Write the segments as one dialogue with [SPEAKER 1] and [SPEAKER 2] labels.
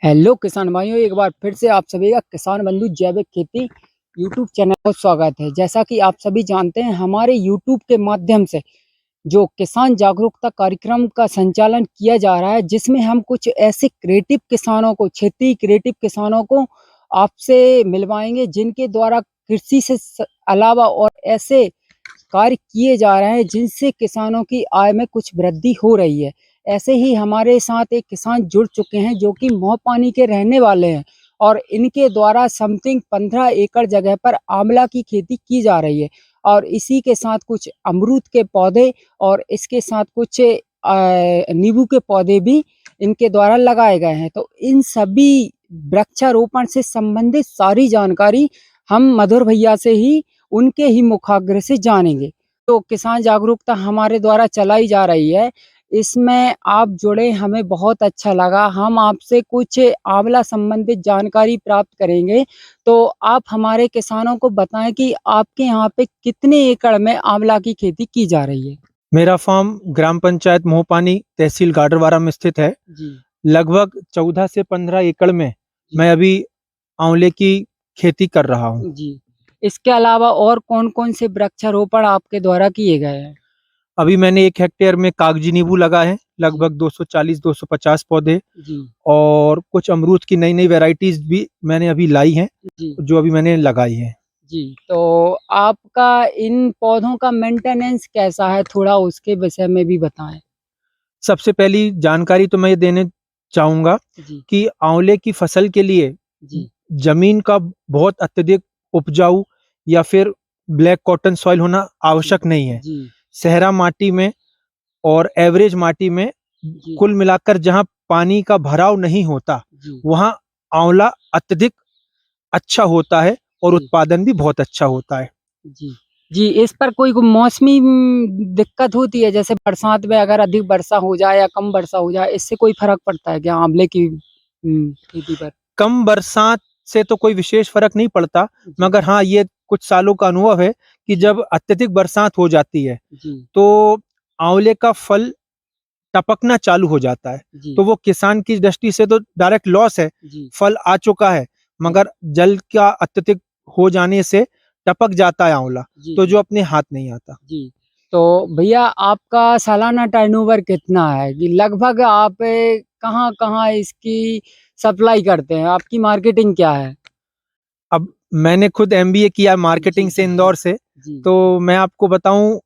[SPEAKER 1] Hello किसान भाइयों, एक बार फिर से आप सभी का किसान बंधु जैविक खेती यूट्यूब चैनल पर स्वागत है। जैसा कि आप सभी जानते हैं, हमारे यूट्यूब के माध्यम से जो किसान जागरूकता कार्यक्रम का संचालन किया जा रहा है, जिसमें हम कुछ ऐसे क्रिएटिव किसानों को, क्षेत्रीय क्रिएटिव किसानों को आपसे मिलवाएंगे, जिनके द्वारा कृषि से अलावा और ऐसे कार्य किए जा रहे हैं जिनसे किसानों की आय में कुछ वृद्धि हो रही है। ऐसे ही हमारे साथ एक किसान जुड़ चुके हैं जो कि मोह पानी के रहने वाले हैं, और इनके द्वारा समथिंग 15 एकड़ जगह पर आंवला की खेती की जा रही है, और इसी के साथ कुछ अमरूद के पौधे और इसके साथ कुछ नींबू के पौधे भी इनके द्वारा लगाए गए हैं। तो इन सभी वृक्षारोपण से संबंधित सारी जानकारी हम मधुर भैया से ही, उनके ही मुखाग्र से जानेंगे। तो किसान जागरूकता हमारे द्वारा चलाई जा रही है, इसमें आप जुड़े, हमें बहुत अच्छा लगा। हम आपसे कुछ आंवला संबंधित जानकारी प्राप्त करेंगे। तो आप हमारे किसानों को बताएं कि आपके यहाँ पे कितने एकड़ में आंवला की खेती की जा रही है।
[SPEAKER 2] मेरा फार्म ग्राम पंचायत मोहपानी तहसील गाडरवारा में स्थित है।
[SPEAKER 1] जी
[SPEAKER 2] लगभग 14 से 15 एकड़ में
[SPEAKER 1] जी
[SPEAKER 2] मैं अभी आंवले की खेती कर रहा हूँ।
[SPEAKER 1] जी। इसके अलावा और कौन कौन से वृक्षारोपण आपके द्वारा किए गए हैं।
[SPEAKER 2] अभी मैंने 1 हेक्टेयर में कागजी नींबू लगा है,
[SPEAKER 1] जी
[SPEAKER 2] लगभग 240-250 पौधे,
[SPEAKER 1] जी
[SPEAKER 2] और कुछ अमरूद की नई नई वैरायटीज भी मैंने अभी लाई हैं,
[SPEAKER 1] जी
[SPEAKER 2] जो अभी मैंने लगाई है।
[SPEAKER 1] जी। तो आपका इन पौधों का मेंटेनेंस कैसा है, थोड़ा उसके विषय में भी बताएं।
[SPEAKER 2] सबसे पहली जानकारी तो मैं ये देने चाहूँगा
[SPEAKER 1] जी
[SPEAKER 2] कि आंवले की फसल के लिए
[SPEAKER 1] जी
[SPEAKER 2] जमीन का बहुत अत्यधिक उपजाऊ या फिर ब्लैक कॉटन सॉइल होना
[SPEAKER 1] जी
[SPEAKER 2] आवश्यक नहीं है।
[SPEAKER 1] जी
[SPEAKER 2] सहरा माटी में और एवरेज माटी में
[SPEAKER 1] जी
[SPEAKER 2] कुल मिलाकर जहाँ पानी का भराव नहीं होता,
[SPEAKER 1] जी
[SPEAKER 2] वहाँ आंवला अत्यधिक अच्छा होता है और
[SPEAKER 1] जी
[SPEAKER 2] उत्पादन भी बहुत अच्छा होता है।
[SPEAKER 1] जी जी। इस पर कोई मौसमी दिक्कत होती है, जैसे बरसात में अगर अधिक वर्षा हो जाए या कम वर्षा हो जाए, इससे कोई फर्क पड़ता है क्या आंवले की खेती पर।
[SPEAKER 2] कम बरसात से तो कोई विशेष फर्क नहीं पड़ता,
[SPEAKER 1] जी
[SPEAKER 2] मगर हाँ, ये कुछ सालों का अनुभव है कि
[SPEAKER 1] जी
[SPEAKER 2] जब अत्यधिक बरसात हो जाती है
[SPEAKER 1] जी
[SPEAKER 2] तो आंवले का फल टपकना चालू हो जाता है।
[SPEAKER 1] जी
[SPEAKER 2] तो वो किसान की दृष्टि से तो डायरेक्ट लॉस है।
[SPEAKER 1] जी
[SPEAKER 2] फल आ चुका है,
[SPEAKER 1] जी
[SPEAKER 2] मगर जल का अत्यधिक हो जाने से टपक जाता है आंवला,
[SPEAKER 1] जी
[SPEAKER 2] तो
[SPEAKER 1] जी
[SPEAKER 2] जो अपने हाथ नहीं आता।
[SPEAKER 1] जी। तो भैया, आपका सालाना टर्नओवर कितना है, कि लगभग आप कहाँ कहाँ इसकी सप्लाई करते हैं, आपकी मार्केटिंग क्या है।
[SPEAKER 2] अब मैंने खुद एमबीए किया
[SPEAKER 1] जी
[SPEAKER 2] मार्केटिंग से
[SPEAKER 1] जी जी
[SPEAKER 2] इंदौर से,
[SPEAKER 1] जी
[SPEAKER 2] तो मैं आपको बताऊं,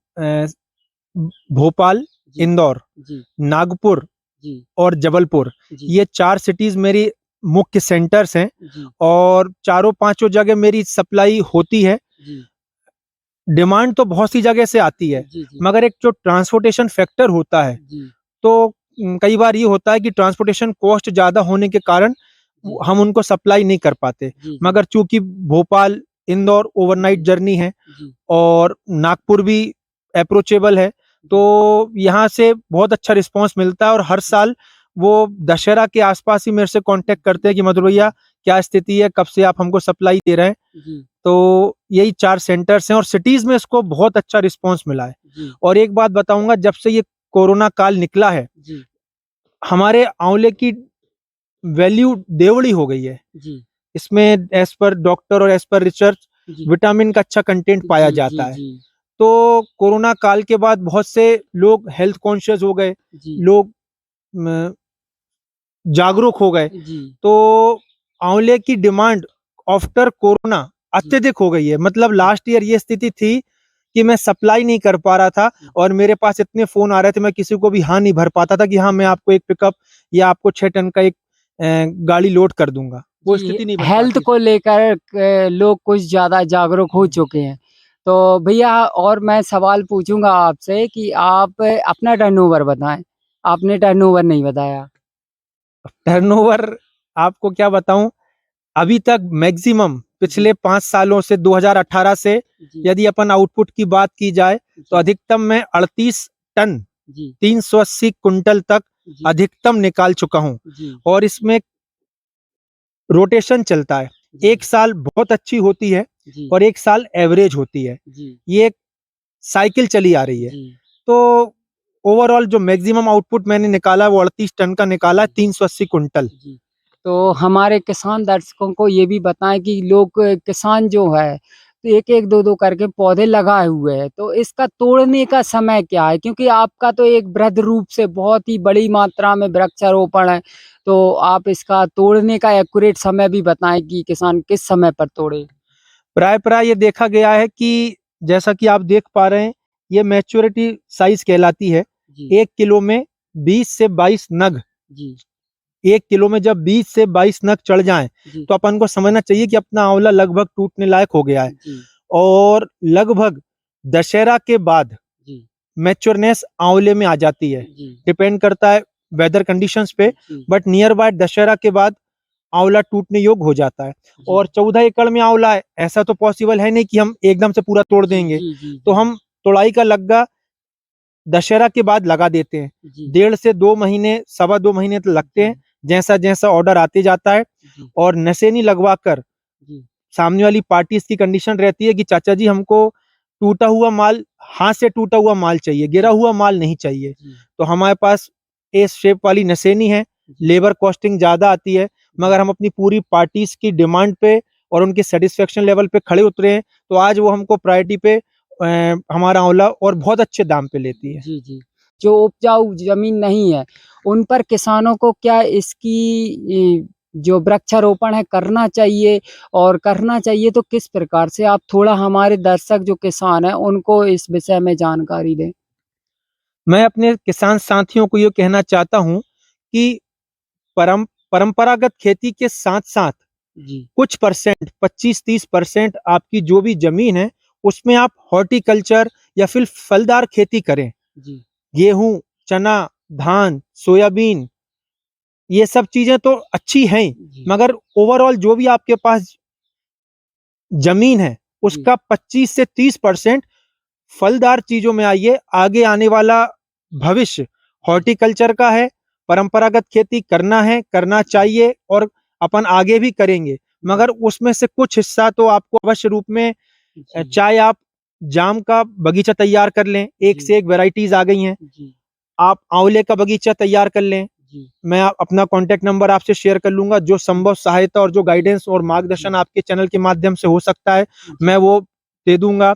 [SPEAKER 2] भोपाल,
[SPEAKER 1] जी
[SPEAKER 2] इंदौर,
[SPEAKER 1] जी
[SPEAKER 2] नागपुर
[SPEAKER 1] जी
[SPEAKER 2] और जबलपुर,
[SPEAKER 1] जी
[SPEAKER 2] ये 4 सिटीज मेरी मुख्य सेंटर्स हैं,
[SPEAKER 1] जी
[SPEAKER 2] और चारों पांचों जगह मेरी सप्लाई होती है।
[SPEAKER 1] जी
[SPEAKER 2] डिमांड तो बहुत सी जगह से आती है,
[SPEAKER 1] जी जी
[SPEAKER 2] मगर एक जो ट्रांसपोर्टेशन फैक्टर होता है,
[SPEAKER 1] जी
[SPEAKER 2] तो कई बार ये होता है कि ट्रांसपोर्टेशन कॉस्ट ज़्यादा होने के कारण
[SPEAKER 1] जी
[SPEAKER 2] हम उनको सप्लाई नहीं कर पाते।
[SPEAKER 1] जी जी
[SPEAKER 2] मगर चूंकि भोपाल, इंदौर ओवरनाइट जर्नी है
[SPEAKER 1] जी
[SPEAKER 2] और नागपुर भी अप्रोचेबल है, तो यहाँ से बहुत अच्छा रिस्पांस मिलता है। और हर साल वो दशहरा के आसपास ही मेरे से कांटेक्ट करते हैं कि मधुर भैया, क्या स्थिति है, कब से आप हमको सप्लाई दे रहे हैं।
[SPEAKER 1] जी
[SPEAKER 2] तो यही 4 सेंटर्स हैं और सिटीज में इसको बहुत अच्छा रिस्पांस मिला है।
[SPEAKER 1] जी
[SPEAKER 2] और एक बात बताऊंगा, जब से ये कोरोना काल निकला है,
[SPEAKER 1] जी
[SPEAKER 2] हमारे आंवले की वैल्यू देवड़ी हो गई है।
[SPEAKER 1] जी
[SPEAKER 2] इसमें एज पर डॉक्टर और एज पर रिसर्च
[SPEAKER 1] जी
[SPEAKER 2] विटामिन का अच्छा कंटेंट पाया
[SPEAKER 1] जी जी
[SPEAKER 2] जाता है।
[SPEAKER 1] जी
[SPEAKER 2] तो कोरोना काल के बाद बहुत से लोग हेल्थ कॉन्शियस हो गए,
[SPEAKER 1] जी
[SPEAKER 2] लोग म, जागरूक हो गए।
[SPEAKER 1] जी
[SPEAKER 2] तो आंवले की डिमांड आफ्टर कोरोना
[SPEAKER 1] जी
[SPEAKER 2] अत्यधिक हो गई है। मतलब लास्ट ईयर ये स्थिति थी कि मैं सप्लाई नहीं कर पा रहा था, और मेरे पास इतने फोन आ रहे थे, मैं किसी को भी हाँ नहीं भर पाता था कि हाँ मैं आपको एक पिकअप या आपको 6 टन का एक गाड़ी लोड कर दूंगा। वो
[SPEAKER 1] जी।
[SPEAKER 2] स्थिति नहीं बन
[SPEAKER 1] हेल्थ
[SPEAKER 2] पाती
[SPEAKER 1] को
[SPEAKER 2] थी।
[SPEAKER 1] लेकर लोग कुछ ज्यादा जागरूक हो चुके हैं। तो भैया, और मैं सवाल पूछूंगा आपसे कि आप अपना टर्नओवर बताएं। आपने टर्नओवर नहीं बताया।
[SPEAKER 2] टर्नओवर आपको क्या बताऊं, अभी तक मैक्सिमम
[SPEAKER 1] जी
[SPEAKER 2] पिछले 5 सालों से 2018 से
[SPEAKER 1] जी
[SPEAKER 2] यदि अपन आउटपुट की बात की जाए, तो
[SPEAKER 1] जी
[SPEAKER 2] अधिकतम मैं 38 टन
[SPEAKER 1] जी
[SPEAKER 2] 380 कुंटल तक
[SPEAKER 1] जी
[SPEAKER 2] अधिकतम निकाल चुका हूं।
[SPEAKER 1] जी
[SPEAKER 2] और इसमें रोटेशन चलता है,
[SPEAKER 1] जी
[SPEAKER 2] एक साल बहुत अच्छी होती है
[SPEAKER 1] जी
[SPEAKER 2] और एक साल एवरेज होती है।
[SPEAKER 1] जी
[SPEAKER 2] ये एक साइकिल चली आ रही है।
[SPEAKER 1] जी
[SPEAKER 2] तो ओवरऑल जो मैक्सिमम आउटपुट मैंने निकाला वो 38 टन का निकाला है, 380 कुंटल।
[SPEAKER 1] जी। तो हमारे किसान दर्शकों को ये भी बताएं कि लोग किसान जो है तो एक एक दो दो करके पौधे लगाए हुए हैं, तो इसका तोड़ने का समय क्या है? क्योंकि आपका तो एक बृहद रूप से बहुत ही बड़ी मात्रा में वृक्षारोपण है, तो आप इसका तोड़ने का एक्यूरेट समय भी बताएं कि किसान किस समय पर तोड़े।
[SPEAKER 2] प्राय प्राय ये देखा गया है कि जैसा कि आप देख पा रहे हैं, ये मैच्योरिटी साइज कहलाती है।
[SPEAKER 1] जी
[SPEAKER 2] 1 किलो में 20 से 22 नग।
[SPEAKER 1] जी
[SPEAKER 2] 1 किलो में जब 20 से 22 नग चढ़ जाएँ,
[SPEAKER 1] जी
[SPEAKER 2] तो अपन को समझना चाहिए कि अपना आंवला लगभग टूटने लायक हो गया है।
[SPEAKER 1] जी
[SPEAKER 2] और लगभग दशहरा के बाद
[SPEAKER 1] जी
[SPEAKER 2] मैच्योरनेस आंवले में आ जाती है।
[SPEAKER 1] जी
[SPEAKER 2] डिपेंड करता है वेदर कंडीशंस पे,
[SPEAKER 1] जी
[SPEAKER 2] बट नियर बाय दशहरा के बाद आंवला टूटने योग्य हो जाता है।
[SPEAKER 1] जी
[SPEAKER 2] और 14 एकड़ में आंवला है, ऐसा तो पॉसिबल है नहीं कि हम एकदम से पूरा तोड़
[SPEAKER 1] जी
[SPEAKER 2] देंगे।
[SPEAKER 1] जी जी
[SPEAKER 2] तो हम तोड़ाई का लग्गा दशहरा के बाद लगा देते हैं।
[SPEAKER 1] जी
[SPEAKER 2] 1.5 से 2 महीने, सवा 2 महीने तो लगते हैं, जैसा-जैसा ऑर्डर आते जाता है।
[SPEAKER 1] जी
[SPEAKER 2] और नसेनी लगवाकर
[SPEAKER 1] जी
[SPEAKER 2] सामने वाली पार्टी इसकी कंडीशन रहती है कि चाचा जी हमको टूटा हुआ माल, हाथ से टूटा हुआ माल चाहिए, गिरा हुआ माल नहीं चाहिए।
[SPEAKER 1] जी
[SPEAKER 2] तो हमारे पास एस शेप वाली नसेनी है, लेबर कॉस्टिंग ज़्यादा आती है, मगर हम अपनी पूरी पार्टीज की डिमांड पे और उनके सेटिस्फेक्शन लेवल पे खड़े उतरे हैं, तो आज वो हमको प्रायोरिटी पे हमारा आंवला और बहुत अच्छे दाम पे लेती है।
[SPEAKER 1] जी जी जो उपजाऊ जमीन नहीं है उन पर किसानों को क्या इसकी जो वृक्षारोपण है करना चाहिए, और करना चाहिए तो किस प्रकार से? आप थोड़ा हमारे दर्शक जो किसान हैं उनको इस विषय में जानकारी दें।
[SPEAKER 2] मैं अपने किसान साथियों को ये कहना चाहता हूँ कि परंपरागत खेती के साथ-साथ
[SPEAKER 1] जी
[SPEAKER 2] कुछ परसेंट 25-30% आपकी जो भी ज़मीन है, उसमें आप हॉर्टिकल्चर या फिर फलदार खेती करें।
[SPEAKER 1] जी
[SPEAKER 2] गेहूँ, चना, धान, सोयाबीन, ये सब चीज़ें तो अच्छी हैं,
[SPEAKER 1] जी
[SPEAKER 2] मगर ओवरऑल जो भी आपके पास ज़मीन है,
[SPEAKER 1] जी
[SPEAKER 2] उसका 25 से 30% फलदार चीज़ों में आइए। आगे आने वाला भविष्य
[SPEAKER 1] जी
[SPEAKER 2] हॉर्टिकल्चर का है, परंपरागत खेती करना है, करना चाहिए और अपन आगे भी करेंगे।
[SPEAKER 1] जी
[SPEAKER 2] मगर उसमें से कुछ हिस्सा तो आपको अवश्य रूप में
[SPEAKER 1] जी
[SPEAKER 2] चाहे आप जाम का बगीचा तैयार कर लें, एक
[SPEAKER 1] जी
[SPEAKER 2] से एक वैराइटीज़ आ गई हैं।
[SPEAKER 1] जी
[SPEAKER 2] आप आंवले का बगीचा तैयार कर लें।
[SPEAKER 1] जी
[SPEAKER 2] मैं अपना कॉन्टैक्ट नंबर आपसे शेयर कर लूँगा, जो संभव सहायता और जो गाइडेंस और
[SPEAKER 1] जी
[SPEAKER 2] मार्गदर्शन आपके चैनल के माध्यम से हो सकता है,
[SPEAKER 1] जी
[SPEAKER 2] मैं वो दे दूँगा।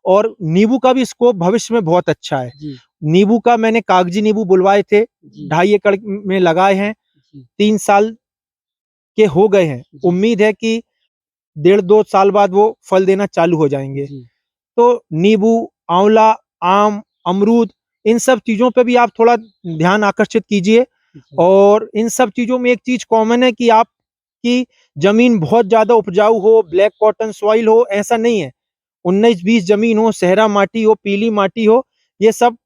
[SPEAKER 2] और नींबू का भी स्कोप भविष्य में बहुत अच्छा है।
[SPEAKER 1] जी
[SPEAKER 2] नींबू का मैंने कागजी नींबू बुलवाए थे,
[SPEAKER 1] जी
[SPEAKER 2] 2.5 एकड़ में लगाए हैं,
[SPEAKER 1] जी
[SPEAKER 2] 3 साल के हो गए हैं।
[SPEAKER 1] जी
[SPEAKER 2] उम्मीद है कि 1.5-2 साल बाद वो फल देना चालू हो जाएँगे।
[SPEAKER 1] जी
[SPEAKER 2] तो नींबू, आंवला, आम, अमरूद, इन सब चीज़ों पे भी आप थोड़ा ध्यान आकर्षित कीजिए।
[SPEAKER 1] जी
[SPEAKER 2] और इन सब चीज़ों में एक चीज़ कॉमन है कि आपकी ज़मीन बहुत ज़्यादा उपजाऊ हो, ब्लैक कॉटन सॉइल हो, ऐसा नहीं है। 19-20 ज़मीन हो, सहरा माटी हो, पीली माटी हो, ये सब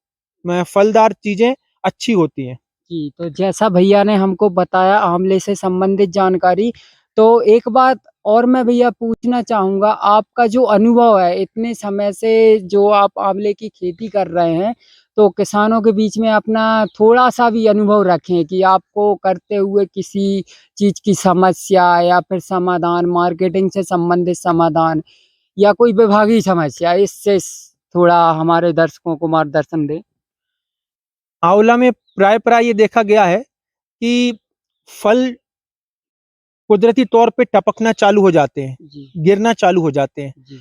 [SPEAKER 2] फलदार चीज़ें अच्छी होती हैं।
[SPEAKER 1] जी, तो जैसा भैया ने हमको बताया आंवले से संबंधित जानकारी, तो एक बात और मैं भैया पूछना चाहूँगा, आपका जो अनुभव है इतने समय से जो आप आंवले की खेती कर रहे हैं, तो किसानों के बीच में अपना थोड़ा-सा भी अनुभव रखें कि आपको करते हुए किसी चीज़ की समस्या या फिर समाधान, मार्केटिंग से संबंधित समाधान या कोई विभागीय समस्या, इससे थोड़ा हमारे दर्शकों को मार्गदर्शन दें।
[SPEAKER 2] आंवला में प्राय-प्राय ये देखा गया है कि फल कुदरती तौर पे टपकना चालू हो जाते हैं,
[SPEAKER 1] जी,
[SPEAKER 2] गिरना चालू हो जाते हैं।
[SPEAKER 1] जी,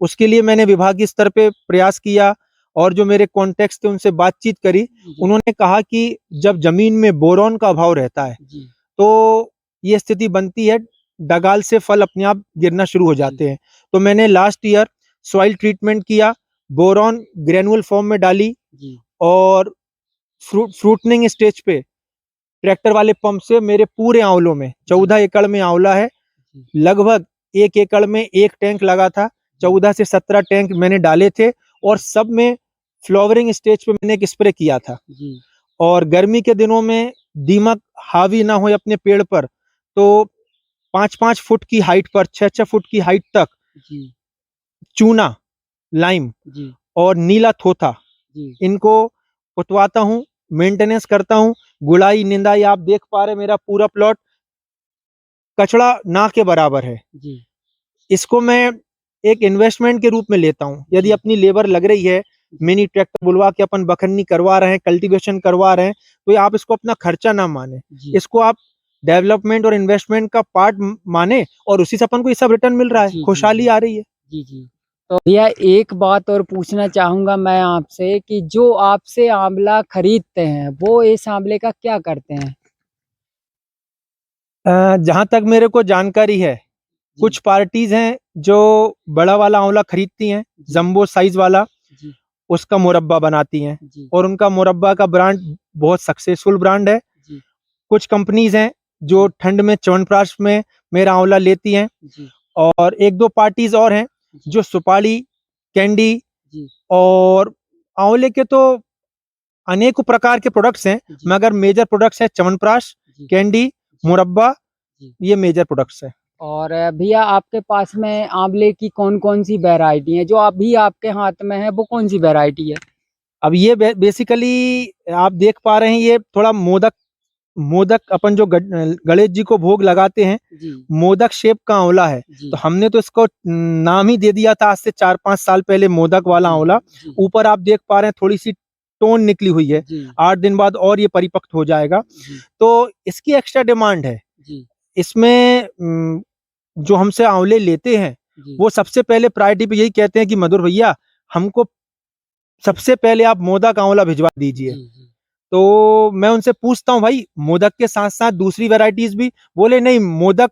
[SPEAKER 2] उसके लिए मैंने विभागीय स्तर पे प्रयास किया और जो मेरे कॉन्टैक्ट्स थे उनसे बातचीत करी।
[SPEAKER 1] जी,
[SPEAKER 2] उन्होंने कहा कि जब ज़मीन में बोरॉन का अभाव रहता है,
[SPEAKER 1] जी,
[SPEAKER 2] तो ये स्थिति बनती है, डगाल से फल अपने आप गिरना शुरू हो
[SPEAKER 1] जी,
[SPEAKER 2] जाते हैं। तो मैंने लास्ट ईयर सॉइल ट्रीटमेंट किया, बोरॉन ग्रैन्युअल फॉर्म में डाली
[SPEAKER 1] जी,
[SPEAKER 2] और फ्रूटनिंग स्टेज पे ट्रैक्टर वाले पंप से मेरे पूरे आंवलों में,
[SPEAKER 1] जी,
[SPEAKER 2] 14 एकड़ में आंवला है,
[SPEAKER 1] जी,
[SPEAKER 2] लगभग 1 एकड़ में 1 टैंक लगा था,
[SPEAKER 1] जी,
[SPEAKER 2] 14 से 17 टैंक मैंने डाले थे और
[SPEAKER 1] जी,
[SPEAKER 2] सब में फ्लावरिंग स्टेज पे मैंने एक स्प्रे किया था।
[SPEAKER 1] जी,
[SPEAKER 2] और गर्मी के दिनों में दीमक हावी ना होए अपने पेड़ पर, तो 5-5 फुट की हाइट पर, 6-6 फुट की हाइट तक
[SPEAKER 1] जी,
[SPEAKER 2] चूना, लाइम
[SPEAKER 1] जी,
[SPEAKER 2] और नीला थोथा,
[SPEAKER 1] जी,
[SPEAKER 2] इनको पुतवाता हूँ, मेंटेनेंस करता हूँ। गुड़ाई, निंदाई आप देख पा रहे हैं, मेरा पूरा प्लॉट कचड़ा ना के बराबर है।
[SPEAKER 1] जी,
[SPEAKER 2] इसको मैं एक इन्वेस्टमेंट के रूप में लेता हूँ। यदि
[SPEAKER 1] जी,
[SPEAKER 2] अपनी लेबर लग रही है,
[SPEAKER 1] जी,
[SPEAKER 2] मिनी ट्रैक्टर बुलवा के अपन बखन्नी करवा रहे हैं, कल्टीवेशन करवा रहे हैं, तो ये आप इसको अपना खर्चा ना मानें।
[SPEAKER 1] जी,
[SPEAKER 2] इसको आप डेवलपमेंट और इन्वेस्टमेंट का पार्ट माने और उसी से अपन को ये सब रिटर्न मिल रहा
[SPEAKER 1] जी,
[SPEAKER 2] है, खुशहाली
[SPEAKER 1] जी।
[SPEAKER 2] आ रही है।
[SPEAKER 1] जी, जी। तो भैया एक बात और पूछना चाहूँगा मैं आपसे कि जो आपसे आंवला खरीदते हैं, वो इस आंवले का क्या करते हैं?
[SPEAKER 2] जहाँ तक मेरे को जानकारी है,
[SPEAKER 1] जी,
[SPEAKER 2] कुछ पार्टीज हैं जो बड़ा वाला आंवला खरीदती हैं,
[SPEAKER 1] जी,
[SPEAKER 2] जंबो साइज वाला,
[SPEAKER 1] जी,
[SPEAKER 2] उसका मुरब्बा बनाती हैं
[SPEAKER 1] जी,
[SPEAKER 2] और उनका मुरब्बा का ब्रांड बहुत सक्सेसफुल ब्रांड है।
[SPEAKER 1] जी,
[SPEAKER 2] कुछ कंपनीज हैं जो
[SPEAKER 1] जी,
[SPEAKER 2] ठंड में च्यवनप्राश में मेरा आंवला लेती हैं
[SPEAKER 1] जी,
[SPEAKER 2] और 1-2 पार्टीज और हैं
[SPEAKER 1] जी,
[SPEAKER 2] जो सुपारी, कैंडी
[SPEAKER 1] जी,
[SPEAKER 2] और आंवले के तो अनेकों प्रकार के प्रोडक्ट्स हैं,
[SPEAKER 1] जी,
[SPEAKER 2] मगर मेजर प्रोडक्ट्स हैं च्यवनप्राश,
[SPEAKER 1] जी,
[SPEAKER 2] कैंडी,
[SPEAKER 1] जी,
[SPEAKER 2] मुरब्बा,
[SPEAKER 1] जी।
[SPEAKER 2] ये मेजर प्रोडक्ट्स हैं।
[SPEAKER 1] और भैया आपके पास में आंवले की कौन-कौन सी वैरायटी है? जो अभी आपके हाथ में है, वो कौन-सी वैरायटी है?
[SPEAKER 2] अब ये बेसिकली आप देख पा रहे हैं, ये थोड़ा मोदक मोदक अपन जो गणेश जी को भोग लगाते हैं,
[SPEAKER 1] जी,
[SPEAKER 2] मोदक शेप का आंवला है।
[SPEAKER 1] जी,
[SPEAKER 2] तो हमने तो इसको नाम ही दे दिया था आज से 4-5 साल पहले मोदक वाला
[SPEAKER 1] जी,
[SPEAKER 2] आंवला।
[SPEAKER 1] जी,
[SPEAKER 2] ऊपर आप देख पा रहे हैं थोड़ी-सी टोन निकली हुई है।
[SPEAKER 1] जी,
[SPEAKER 2] 8 दिन बाद और ये परिपक्व हो जाएगा।
[SPEAKER 1] जी,
[SPEAKER 2] तो इसकी एक्स्ट्रा डिमांड है।
[SPEAKER 1] जी,
[SPEAKER 2] इसमें जो हमसे आंवले लेते हैं,
[SPEAKER 1] जी,
[SPEAKER 2] वो सबसे पहले प्रायोरिटी पे यही कहते हैं कि मधुर भैया, हमको सबसे पहले आप मोदक आंवला भिजवा दीजिए।
[SPEAKER 1] जी, जी,
[SPEAKER 2] तो मैं उनसे पूछता हूँ, भाई मोदक के साथ-साथ दूसरी वैराइटीज़ भी? बोले नहीं, मोदक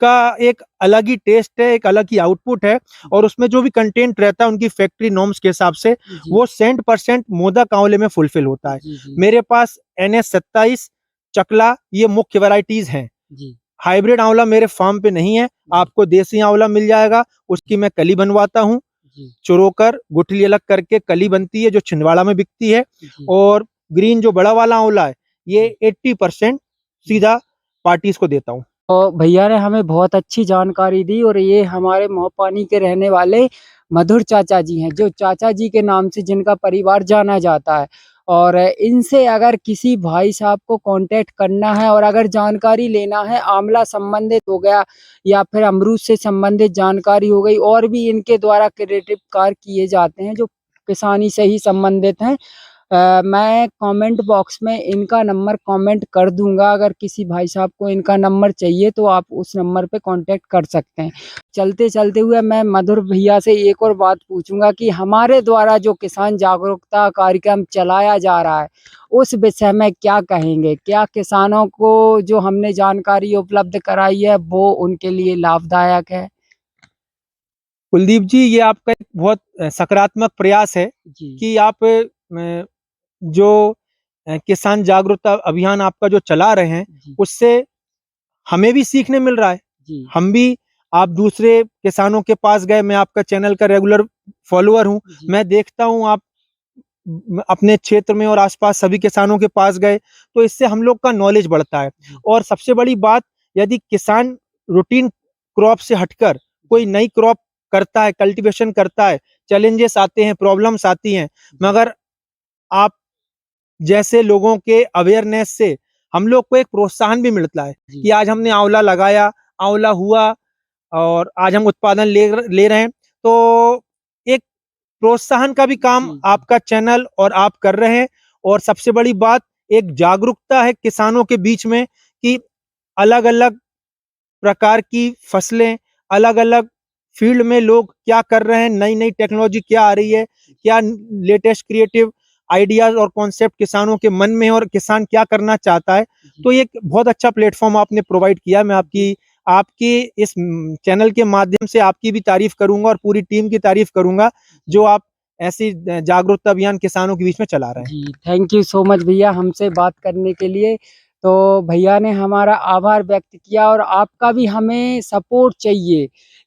[SPEAKER 2] का एक अलग ही टेस्ट है, एक अलग ही आउटपुट है और उसमें जो भी कंटेंट रहता है उनकी फैक्ट्री नॉर्म्स के हिसाब से,
[SPEAKER 1] जी,
[SPEAKER 2] वो 100% मोदक आंवले में फुलफिल होता है।
[SPEAKER 1] जी, जी,
[SPEAKER 2] मेरे पास NS 27, चकला, ये मुख्य वैराइटीज़ हैं।
[SPEAKER 1] जी,
[SPEAKER 2] हाइब्रिड आंवला मेरे फार्म पे नहीं है,
[SPEAKER 1] जी,
[SPEAKER 2] आपको देसी आंवला मिल जाएगा, उसकी मैं कली बनवाता हूँ,
[SPEAKER 1] जी,
[SPEAKER 2] चुरोकर गुठली अलग करके कली बनती है जो छिंदवाड़ा में बिकती है
[SPEAKER 1] जी,
[SPEAKER 2] और ग्रीन जो बड़ा वाला आंवला है, ये 80%
[SPEAKER 1] जी।
[SPEAKER 2] सीधा पार्टीज़ को देता हूँ।
[SPEAKER 1] तो भैया ने हमें बहुत अच्छी जानकारी दी और ये हमारे मोहपानी के रहने वाले मधुर चाचा जी हैं, जो चाचा जी के नाम से जिनका परिवार जाना जाता है। और इनसे अगर किसी भाई साहब को कांटेक्ट करना है और अगर जानकारी लेना है, आंवला संबंधित हो गया या फिर अमरूद से संबंधित जानकारी हो गई और भी इनके द्वारा क्रिएटिव कार्य किए जाते हैं जो किसानी से ही संबंधित हैं। मैं कमेंट बॉक्स में इनका नंबर कमेंट कर दूँगा, अगर किसी भाई साहब को इनका नंबर चाहिए तो आप उस नंबर पे कॉन्टैक्ट कर सकते हैं। चलते-चलते हुए मैं मधुर भैया से एक और बात पूछूँगा कि हमारे द्वारा जो किसान जागरूकता कार्यक्रम चलाया जा रहा है, उस विषय में क्या कहेंगे? क्या किसानों को जो हमने जानकारी उपलब्ध कराई है, वो उनके लिए लाभदायक है?
[SPEAKER 2] कुलदीप जी, ये आपका एक बहुत सकारात्मक प्रयास है
[SPEAKER 1] जी,
[SPEAKER 2] कि आप जो किसान जागरूकता अभियान आपका जो चला रहे हैं,
[SPEAKER 1] जी,
[SPEAKER 2] उससे हमें भी सीखने मिल रहा है।
[SPEAKER 1] जी,
[SPEAKER 2] हम भी, आप दूसरे किसानों के पास गए, मैं आपका चैनल का रेगुलर फॉलोअर हूँ।
[SPEAKER 1] जी,
[SPEAKER 2] मैं देखता हूँ आप अपने क्षेत्र में और आस-पास सभी किसानों के पास गए, तो इससे हम लोग का नॉलेज बढ़ता है।
[SPEAKER 1] जी,
[SPEAKER 2] और सबसे बड़ी बात, यदि किसान रूटीन क्रॉप से हटकर
[SPEAKER 1] जी,
[SPEAKER 2] कोई नई क्रॉप करता है, कल्टीवेशन करता है, चैलेंजेस आते हैं, प्रॉब्लम्स आती हैं,
[SPEAKER 1] जी,
[SPEAKER 2] मगर आप जैसे लोगों के अवेयरनेस से हम लोग को एक प्रोत्साहन भी मिलता है
[SPEAKER 1] जी,
[SPEAKER 2] कि आज हमने आंवला लगाया, आंवला हुआ और आज हम उत्पादन ले रहे हैं। तो एक प्रोत्साहन का भी काम
[SPEAKER 1] जी, जी,
[SPEAKER 2] आपका चैनल और आप कर रहे हैं और सबसे बड़ी बात, एक जागरूकता है किसानों के बीच में कि अलग-अलग प्रकार की फसलें, अलग-अलग फील्ड में लोग क्या कर रहे हैं, नई-नई टेक्नोलॉजी क्या आ रही है, क्या लेटेस्ट क्रिएटिव आइडियाज़ और कॉन्सेप्ट किसानों के मन में है और किसान क्या करना चाहता है।
[SPEAKER 1] जी,
[SPEAKER 2] तो ये एक बहुत अच्छा प्लेटफ़ॉर्म आपने प्रोवाइड किया। मैं आपकी आपकी इस चैनल के माध्यम से आपकी भी तारीफ़ करूँगा और पूरी टीम की तारीफ़ करूँगा, जो आप ऐसी जागरूकता अभियान किसानों के बीच में चला रहे हैं।
[SPEAKER 1] जी, थैंक यू सो मच भैया हमसे बात करने के लिए। तो भैया ने हमारा आभार व्यक्त किया और आपका भी हमें सपोर्ट चाहिए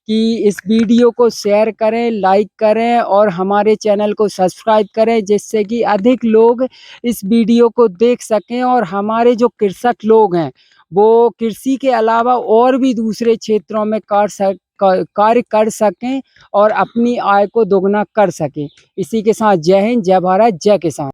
[SPEAKER 1] कि इस वीडियो को शेयर करें, लाइक करें और हमारे चैनल को सब्सक्राइब करें, जिससे कि अधिक लोग इस वीडियो को देख सकें और हमारे जो कृषक लोग हैं, वो कृषि के अलावा और भी दूसरे क्षेत्रों में कार्य कर सकें और अपनी आय को दोगुना कर सकें। इसी के साथ जय हिंद, जय भारत, जय किसान।